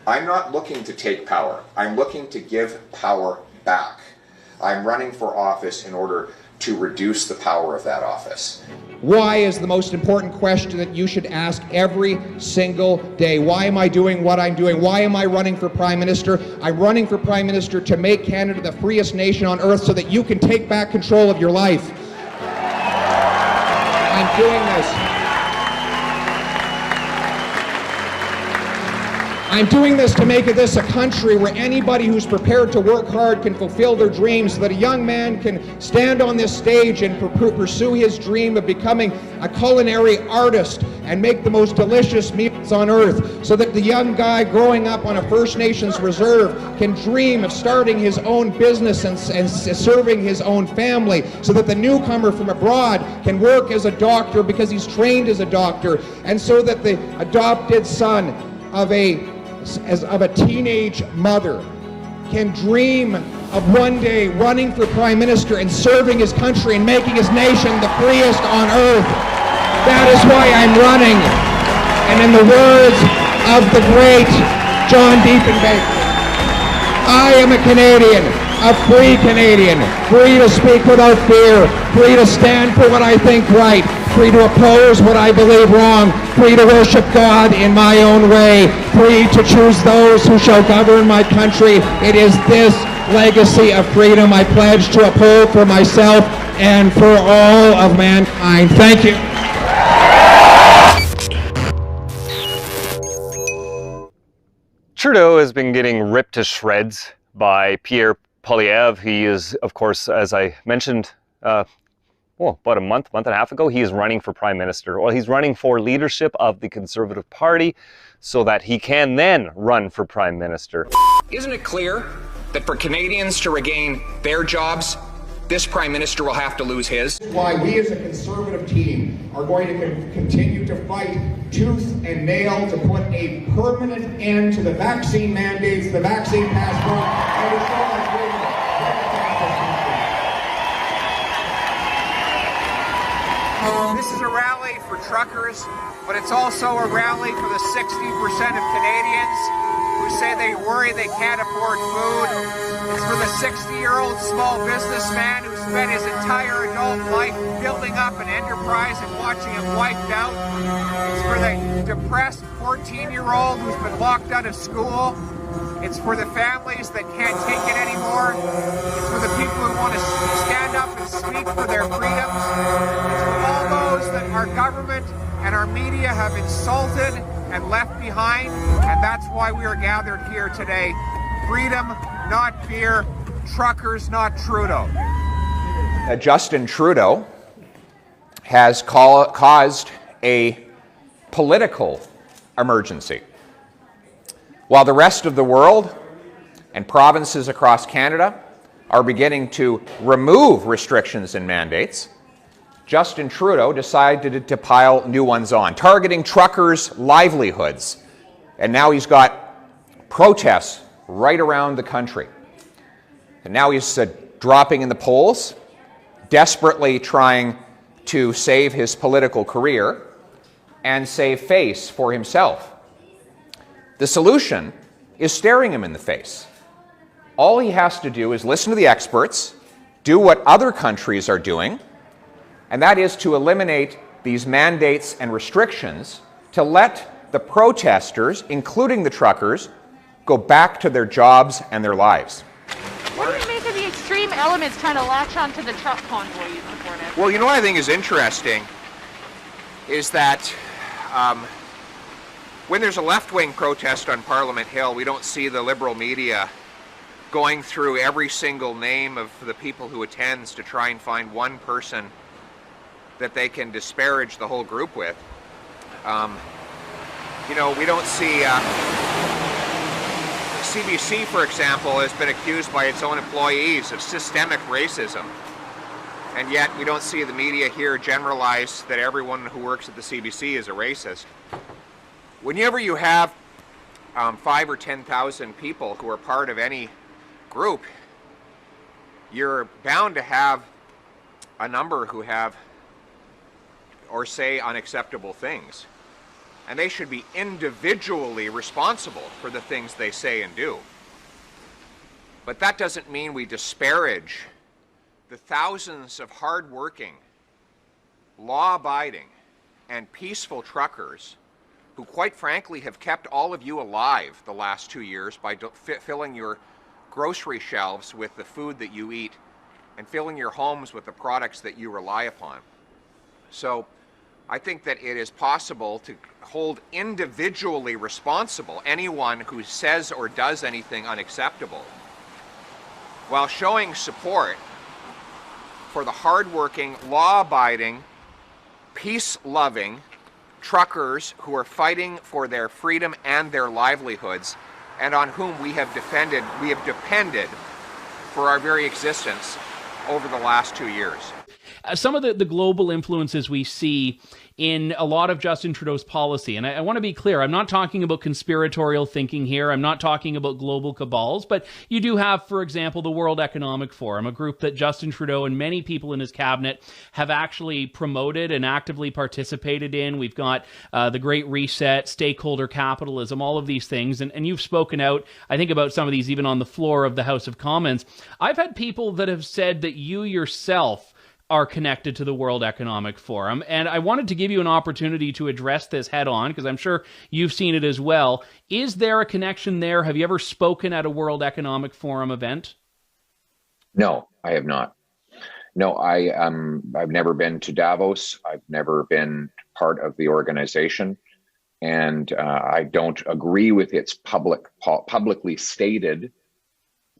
I'm not looking to take power. I'm looking to give power back. I'm running for office in order to reduce the power of that office. Why is the most important question that you should ask every single day. Why am I doing what I'm doing? Why am I running for Prime Minister? I'm running for Prime Minister to make Canada the freest nation on earth so that you can take back control of your life. I'm doing this. I'm doing this to make this a country where anybody who's prepared to work hard can fulfill their dreams, so that a young man can stand on this stage and pursue his dream of becoming a culinary artist and make the most delicious meals on earth, so that the young guy growing up on a First Nations reserve can dream of starting his own business and serving his own family, so that the newcomer from abroad can work as a doctor because he's trained as a doctor, and so that the adopted son of a teenage mother can dream of one day running for Prime Minister and serving his country and making his nation the freest on earth. That is why I'm running. And in the words of the great John Diefenbaker, I am a Canadian, a free Canadian, free to speak without fear, free to stand for what I think right, free to oppose what I believe wrong, free to worship God in my own way, free to choose those who shall govern my country. It is this legacy of freedom I pledge to uphold for myself and for all of mankind. Thank you. Trudeau has been getting ripped to shreds by Pierre Poilievre. He is, of course, as I mentioned, about a month and a half ago, he is running for Prime Minister. Well, he's running for leadership of the Conservative Party so that he can then run for Prime Minister. Isn't it clear that for Canadians to regain their jobs, this Prime Minister will have to lose his? Why we as a Conservative team are going to continue to fight tooth and nail to put a permanent end to the vaccine mandates, the vaccine passport, and restore our freedom. This is a rally for truckers, but it's also a rally for the 60% of Canadians who say they worry they can't afford food. It's for the 60-year-old small businessman who spent his entire adult life building up an enterprise and watching it wiped out. It's for the depressed 14-year-old who's been locked out of school. It's for the families that can't take it anymore. It's for the people who want to stand up and speak for their freedoms. It's for all those that our government and our media have insulted and left behind, and that's why we are gathered here today. Freedom, not fear. Truckers, not Trudeau. Justin Trudeau has caused a political emergency. While the rest of the world and provinces across Canada are beginning to remove restrictions and mandates, Justin Trudeau decided to pile new ones on, targeting truckers' livelihoods. And now he's got protests right around the country. And now he's dropping in the polls, desperately trying to save his political career and save face for himself. The solution is staring him in the face. All he has to do is listen to the experts, do what other countries are doing, and that is to eliminate these mandates and restrictions to let the protesters, including the truckers, go back to their jobs and their lives. What do you make of the extreme elements trying to latch onto the truck convoy you supported? Well, you know what I think is interesting is that when there's a left-wing protest on Parliament Hill, we don't see the Liberal media going through every single name of the people who attends to try and find one person that they can disparage the whole group with. You know, we don't see... CBC, for example, has been accused by its own employees of systemic racism. And yet we don't see the media here generalize that everyone who works at the CBC is a racist. Whenever you have 5,000 or 10,000 people who are part of any group, you're bound to have a number who have or say unacceptable things. and they should be individually responsible for the things they say and do. But that doesn't mean we disparage the thousands of hard-working, law-abiding, and peaceful truckers who, quite frankly, have kept all of you alive the last 2 years by filling your grocery shelves with the food that you eat and filling your homes with the products that you rely upon. So I think that it is possible to hold individually responsible anyone who says or does anything unacceptable, while showing support for the hardworking, law-abiding, peace-loving truckers who are fighting for their freedom and their livelihoods, and on whom we have depended for our very existence over the last 2 years. Some of the global influences we see in a lot of Justin Trudeau's policy, and I want to be clear, I'm not talking about conspiratorial thinking here, I'm not talking about global cabals, but you do have, for example, the World Economic Forum, a group that Justin Trudeau and many people in his cabinet have actually promoted and actively participated in. We've got the Great Reset, stakeholder capitalism, all of these things, and you've spoken out, I think, about some of these even on the floor of the House of Commons. I've had people that have said that you yourself are connected to the World Economic Forum. And I wanted to give you an opportunity to address this head on, because I'm sure you've seen it as well. Is there a connection there? Have you ever spoken at a World Economic Forum event? No, I have not. No, I've never been to Davos. I've never been part of the organization. And I don't agree with its publicly stated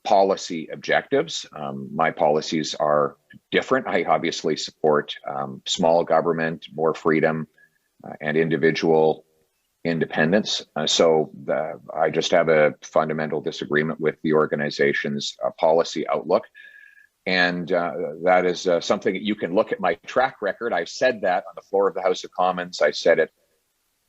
policy objectives. My policies are different. I obviously support small government, more freedom, and individual independence. So I just have a fundamental disagreement with the organization's policy outlook. And that is something that you can look at my track record. I've said that on the floor of the House of Commons. I said it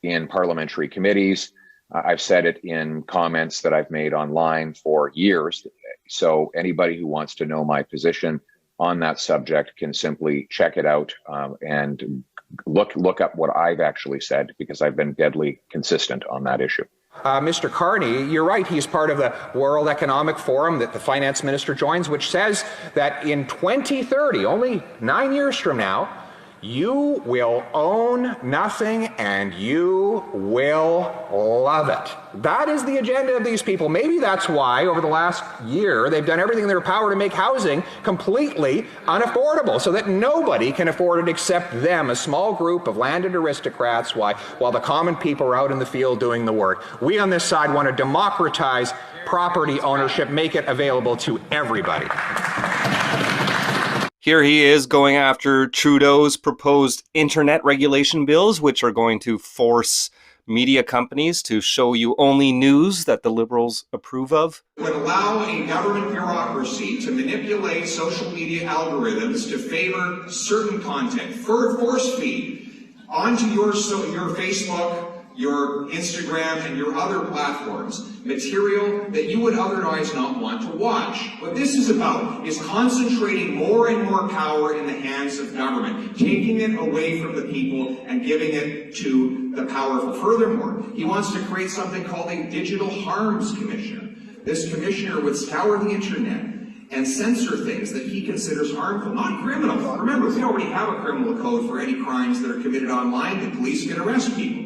in parliamentary committees. I've said it in comments that I've made online for years. So anybody who wants to know my position on that subject can simply check it out and look up what I've actually said, because I've been deadly consistent on that issue. Mr. Carney, you're right. He's part of the World Economic Forum that the finance minister joins, which says that in 2030, only 9 years from now, you will own nothing and you will love it. That is the agenda of these people. Maybe that's why over the last year they've done everything in their power to make housing completely unaffordable, so that nobody can afford it except them, a small group of landed aristocrats, while the common people are out in the field doing the work. We on this side want to democratize property ownership, make it available to everybody. Here he is going after Trudeau's proposed internet regulation bills, which are going to force media companies to show you only news that the Liberals approve of. Would allow a government bureaucracy to manipulate social media algorithms to favor certain content, force feed onto your Facebook, your Instagram, and your other platforms, material that you would otherwise not want to watch. What this is about is concentrating more and more power in the hands of government, taking it away from the people and giving it to the powerful. Furthermore, he wants to create something called a Digital Harms Commission. This commissioner would scour the internet and censor things that he considers harmful, not criminal. Remember, we already have a criminal code for any crimes that are committed online that police can arrest people.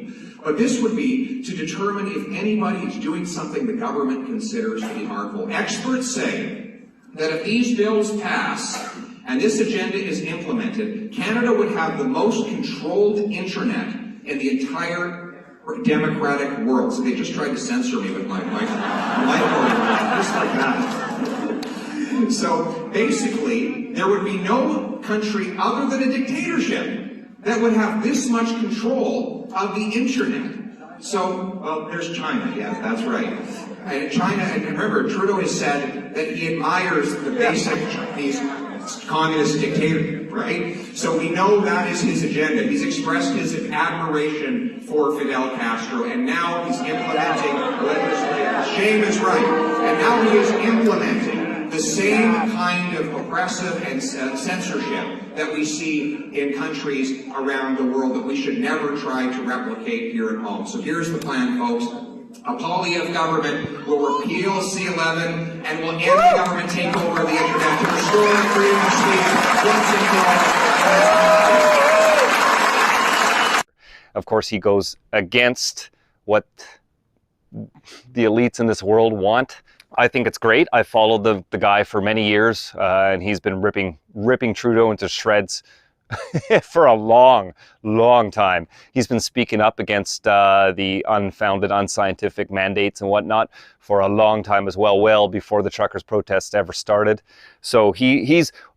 But this would be to determine if anybody is doing something the government considers to be harmful. Experts say that if these bills pass and this agenda is implemented, Canada would have the most controlled internet in the entire democratic world. So they just tried to censor me with my microphone, just like that. So basically, there would be no country other than a dictatorship that would have this much control of the internet. So, well, there's China, yes, that's right. And China, and remember, Trudeau has said that he admires the basic these communist dictators, right? So we know that is his agenda. He's expressed his admiration for Fidel Castro, and now he's implementing legislation. Shame is right. And now he is implementing the the same kind of oppressive and censorship that we see in countries around the world that we should never try to replicate here at home. So here's the plan, folks. A Poilievre government will repeal C-11 and will end the government takeover of the internet to restore freedom of speech once and for all. Of course, he goes against what the elites in this world want. I think it's great. I followed the guy for many years, and he's been ripping Trudeau into shreds for a long time. He's been speaking up against the unfounded, unscientific mandates and whatnot for a long time as well before the truckers' protests ever started. So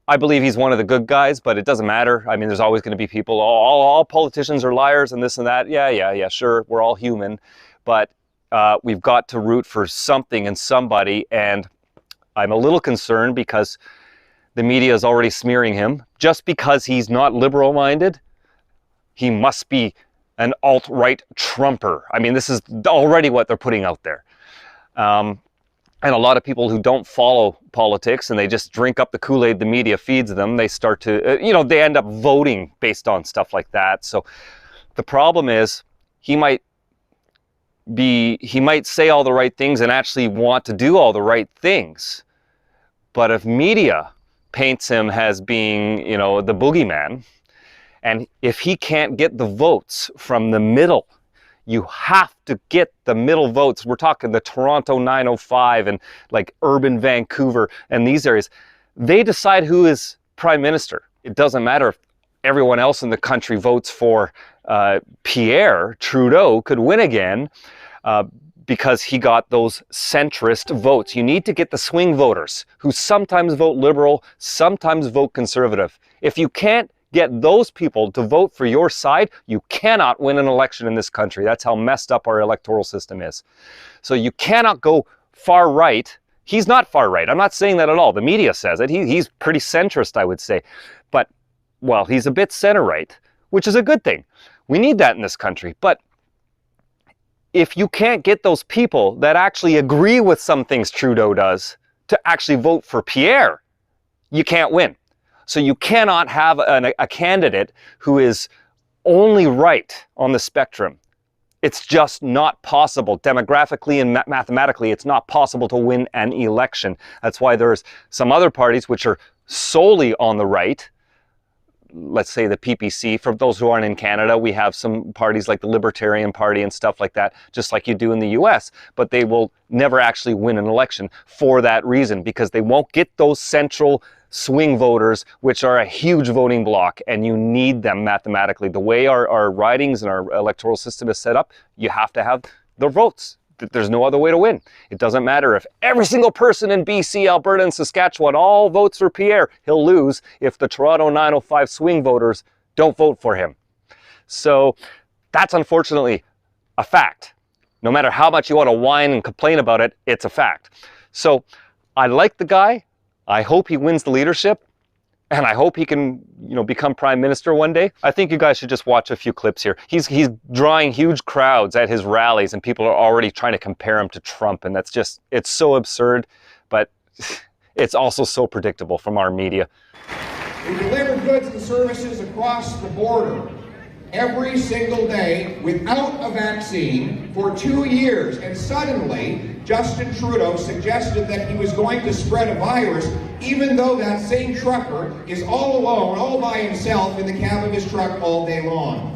I believe he's one of the good guys, but it doesn't matter. I mean, there's always going to be people, all politicians are liars and this and that. Yeah, sure, we're all human, but we've got to root for something and somebody, and I'm a little concerned because the media is already smearing him. Just because he's not liberal-minded, he must be an alt-right Trumper. I mean, this is already what they're putting out there. And a lot of people who don't follow politics and they just drink up the Kool-Aid the media feeds them, they start to, they end up voting based on stuff like that. So the problem is he might say all the right things and actually want to do all the right things. But if media paints him as being, the boogeyman, and if he can't get the votes from the middle, you have to get the middle votes. We're talking the Toronto 905 and like urban Vancouver and these areas. They decide who is prime minister. It doesn't matter if everyone else in the country votes for Pierre. Trudeau could win again because he got those centrist votes. You need to get the swing voters who sometimes vote liberal, sometimes vote conservative. If you can't get those people to vote for your side, you cannot win an election in this country. That's how messed up our electoral system is. So you cannot go far right. He's not far right. I'm not saying that at all. The media says it. He's pretty centrist, I would say. But, well, he's a bit center right, which is a good thing. We need that in this country. But if you can't get those people that actually agree with some things Trudeau does to actually vote for Pierre, you can't win. So you cannot have a candidate who is only right on the spectrum. It's just not possible. Demographically and mathematically, it's not possible to win an election. That's why there's some other parties which are solely on the right. Let's say the PPC. For those who aren't in Canada, we have some parties like the Libertarian Party and stuff like that, just like you do in the US, but they will never actually win an election for that reason, because they won't get those central swing voters, which are a huge voting bloc, and you need them mathematically. The way our ridings and our electoral system is set up, you have to have the votes. There's no other way to win. It doesn't matter if every single person in BC, Alberta, and Saskatchewan all votes for Pierre. He'll lose if the Toronto 905 swing voters don't vote for him. So that's unfortunately a fact. No matter how much you want to whine and complain about it, it's a fact. So I like the guy. I hope he wins the leadership, and I hope he can, become prime minister one day. I think you guys should just watch a few clips here. He's drawing huge crowds at his rallies, and people are already trying to compare him to Trump, and it's so absurd, but it's also so predictable from our media. We deliver goods and services across the border every single day without a vaccine for 2 years, and suddenly Justin Trudeau suggested that he was going to spread a virus, even though that same trucker is all alone, all by himself in the cab of his truck all day long.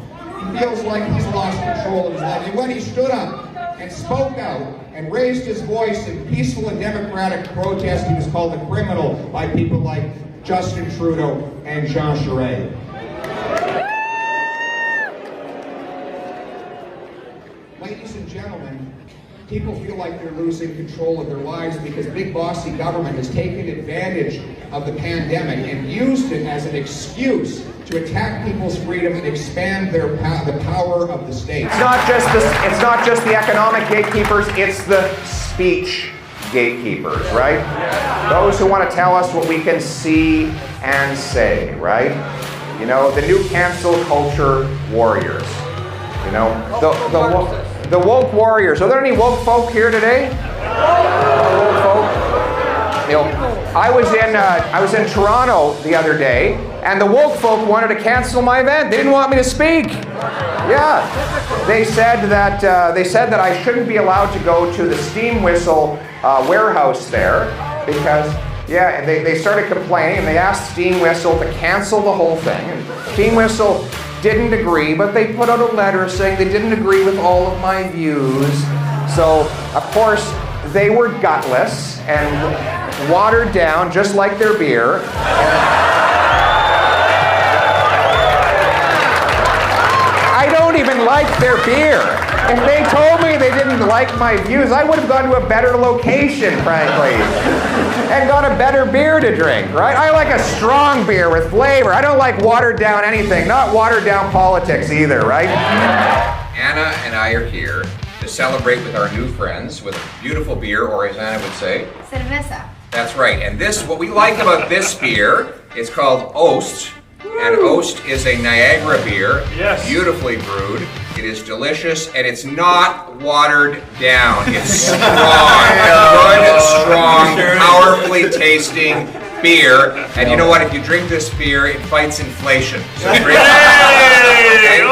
He feels like he's lost control of his life. And when he stood up and spoke out and raised his voice in peaceful and democratic protest, he was called a criminal by people like Justin Trudeau and Jean Charest. Ladies and gentlemen, people feel like they're losing control of their lives because big bossy government has taken advantage of the pandemic and used it as an excuse to attack people's freedom and expand the power of the state. It's not just the economic gatekeepers, it's the speech gatekeepers, right? Those who want to tell us what we can see and say, right? The new cancel culture warriors. The woke warriors. Are there any woke folk here today? Woke folk? I was in Toronto the other day, and the woke folk wanted to cancel my event. They didn't want me to speak. Yeah, they said that I shouldn't be allowed to go to the steam whistle warehouse there because. Yeah, and they started complaining, and they asked Steam Whistle to cancel the whole thing. And Steam Whistle didn't agree, but they put out a letter saying they didn't agree with all of my views. So, of course, they were gutless and watered down, just like their beer. I don't even like their beer. If they told me they didn't like my views, I would have gone to a better location, frankly, and got a better beer to drink, right? I like a strong beer with flavor. I don't like watered down anything, not watered down politics either, right? Anna and I are here to celebrate with our new friends with a beautiful beer, or as Anna would say, cerveza. That's right, and what we like about this beer is called Oast. And Oast is a Niagara beer, beautifully brewed. It is delicious, and it's not watered down. It's strong, good, strong, powerfully tasting beer. And you know what? If you drink this beer, it fights inflation. So drink it.